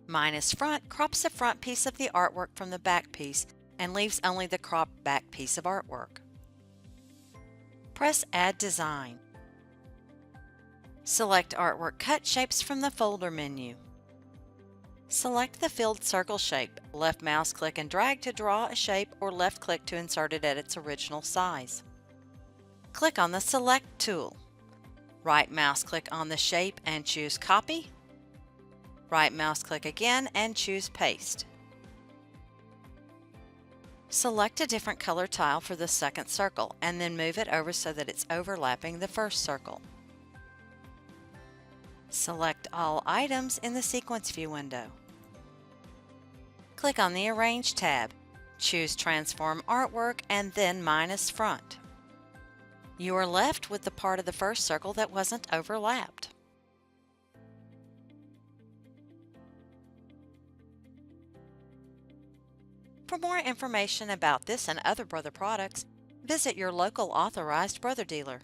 Minus front crops the front piece of the artwork from the back piece and leaves only the cropped back piece of artwork. Press Add Design. Select Artwork Cut Shapes from the folder menu. Select the filled circle shape. Left mouse click and drag to draw a shape or left click to insert it at its original size. Click on the Select tool. Right mouse click on the shape and choose Copy. Right mouse click again and choose Paste. Select a different color tile for the second circle and then move it over so that it's overlapping the first circle. Select all items in the Sequence View window. Click on the Arrange tab. Choose Transform Artwork and then Minus Front. You are left with the part of the first circle that wasn't overlapped. For more information about this and other Brother products, visit your local authorized Brother dealer.